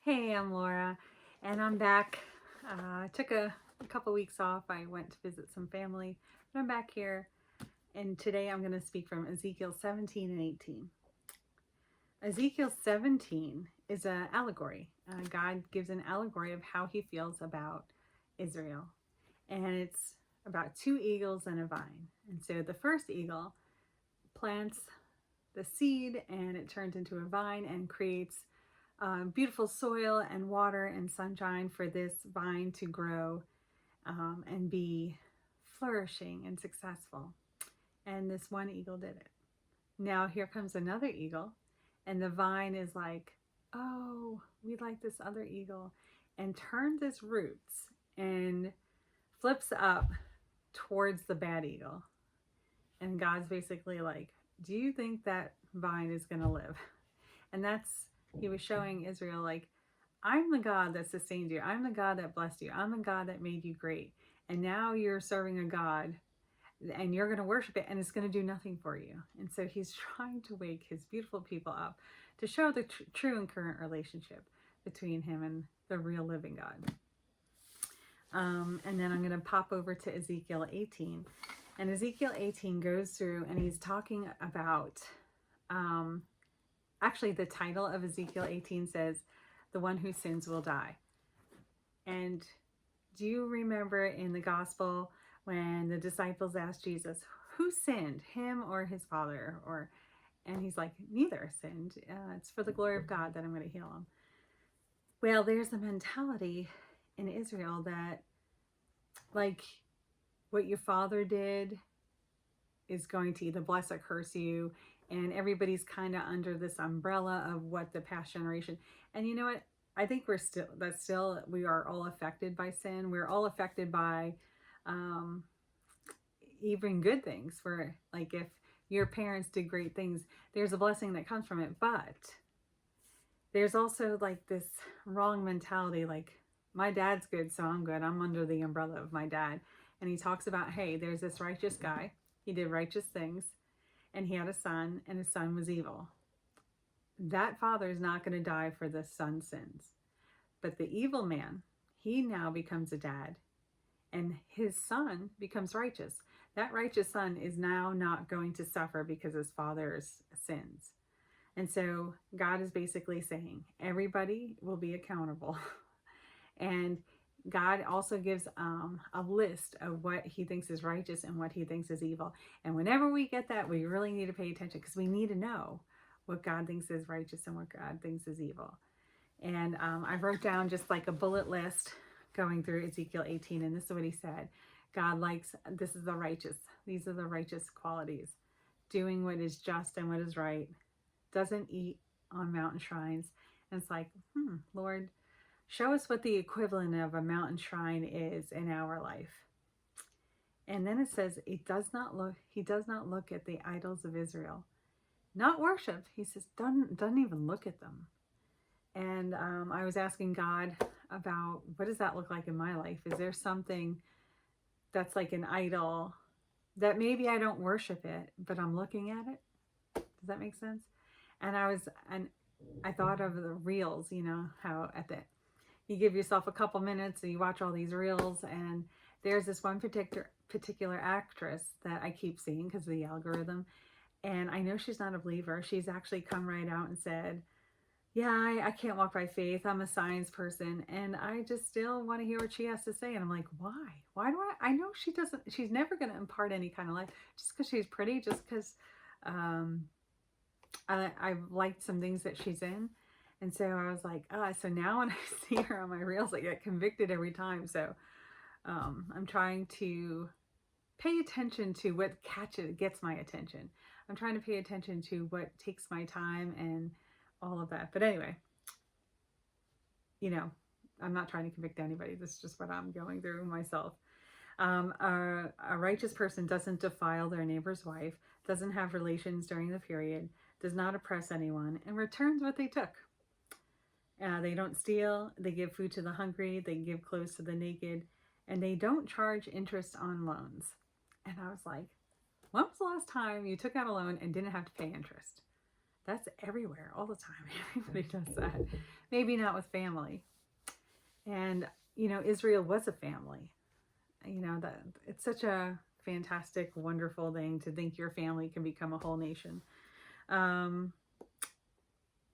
Hey, I'm Laura, and I'm back. I took a couple weeks off. I went to visit some family, but I'm back here, and today I'm going to speak from Ezekiel 17 and 18. Ezekiel 17 is an allegory. God gives an allegory of how he feels about Israel, and it's about two eagles and a vine. And so the first eagle plants the seed, and it turns into a vine and creates beautiful soil and water and sunshine for this vine to grow and be flourishing and successful. And this one eagle did it. Now here comes another eagle, and the vine is like, oh, we like this other eagle, and turns its roots and flips up towards the bad eagle. And God's basically like, do you think that vine is going to live? And he was showing Israel, like, I'm the God that sustained you. I'm the God that blessed you. I'm the God that made you great. And now you're serving a God and you're going to worship it and it's going to do nothing for you. And so he's trying to wake his beautiful people up to show the true and current relationship between him and the real living God. And then I'm going to pop over to Ezekiel 18. And Ezekiel 18 goes through and he's talking about, actually the title of Ezekiel 18 says, the one who sins will die. And do you remember in the gospel when the disciples asked Jesus, who sinned, him or his father? And he's like, neither sinned. It's for the glory of God that I'm going to heal him. Well, there's a mentality in Israel that, like, what your father did is going to either bless or curse you. And everybody's kind of under this umbrella of what the past generation. And you know what? I think we are all affected by sin. We're all affected by even good things. Where, like, if your parents did great things, there's a blessing that comes from it. But there's also like this wrong mentality, like, my dad's good, so I'm good. I'm under the umbrella of my dad. And he talks about, hey, there's this righteous guy. He did righteous things. And he had a son, and his son was evil. That father is not going to die for the son's sins. But the evil man, he now becomes a dad, and his son becomes righteous. That righteous son is now not going to suffer because his father's sins. And so God is basically saying everybody will be accountable. And God also gives a list of what he thinks is righteous and what he thinks is evil. And whenever we get that, we really need to pay attention because we need to know what God thinks is righteous and what God thinks is evil. And I wrote down just like a bullet list going through Ezekiel 18. And this is what he said. God likes, this is the righteous. These are the righteous qualities. Doing what is just and what is right. Doesn't eat on mountain shrines. And it's like, Lord, show us what the equivalent of a mountain shrine is in our life. And then it says, he does not look at the idols of Israel. Not worship. He says, doesn't even look at them. And I was asking God about, what does that look like in my life? Is there something that's like an idol that maybe I don't worship it, but I'm looking at it? Does that make sense? And I thought of the reels, how you give yourself a couple minutes and you watch all these reels, and there's this one particular actress that I keep seeing because of the algorithm, and I know she's not a believer. She's actually come right out and said, yeah, I can't walk by faith. I'm a science person, and I just still want to hear what she has to say. And I'm like, why do I know she's never going to impart any kind of life just because she's pretty, just because I've liked some things that she's in. And so I was like, so now when I see her on my reels, I get convicted every time. So I'm trying to pay attention to what gets my attention. I'm trying to pay attention to what takes my time and all of that. But anyway, I'm not trying to convict anybody. This is just what I'm going through myself. A righteous person doesn't defile their neighbor's wife, doesn't have relations during the period, does not oppress anyone, and returns what they took. They don't steal, they give food to the hungry, they give clothes to the naked, and they don't charge interest on loans. And I was like, when was the last time you took out a loan and didn't have to pay interest? That's everywhere, all the time. Everybody does that. Maybe not with family. And, Israel was a family. That it's such a fantastic, wonderful thing to think your family can become a whole nation. Um,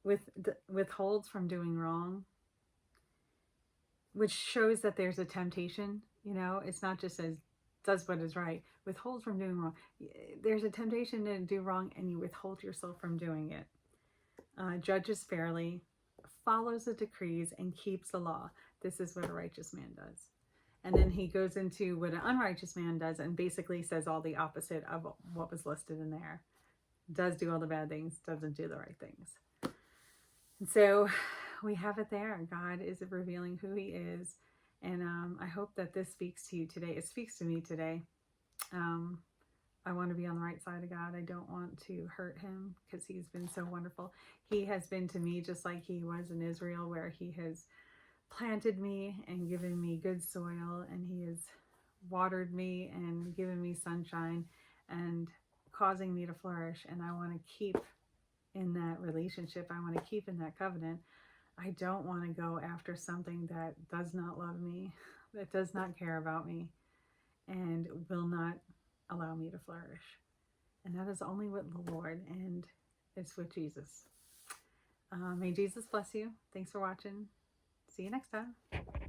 withholds from doing wrong, which shows that there's a temptation. It's not just as does what is right, withholds from doing wrong. There's a temptation to do wrong, and you withhold yourself from doing it. Judges fairly, follows the decrees, and keeps the law. This is what a righteous man does. And then he goes into what an unrighteous man does and basically says all the opposite of what was listed in there. Does do all the bad things, doesn't do the right things. And so we have it there. God is revealing who he is. And I hope that this speaks to you today. It speaks to me today. I want to be on the right side of God. I don't want to hurt him because he's been so wonderful. He has been to me just like he was in Israel, where he has planted me and given me good soil, and he has watered me and given me sunshine and causing me to flourish. And I want to keep in that relationship. I want to keep in that covenant. I don't want to go after something that does not love me, that does not care about me, and will not allow me to flourish. And that is only with the Lord, and it's with Jesus. May Jesus bless you. Thanks for watching. See you next time.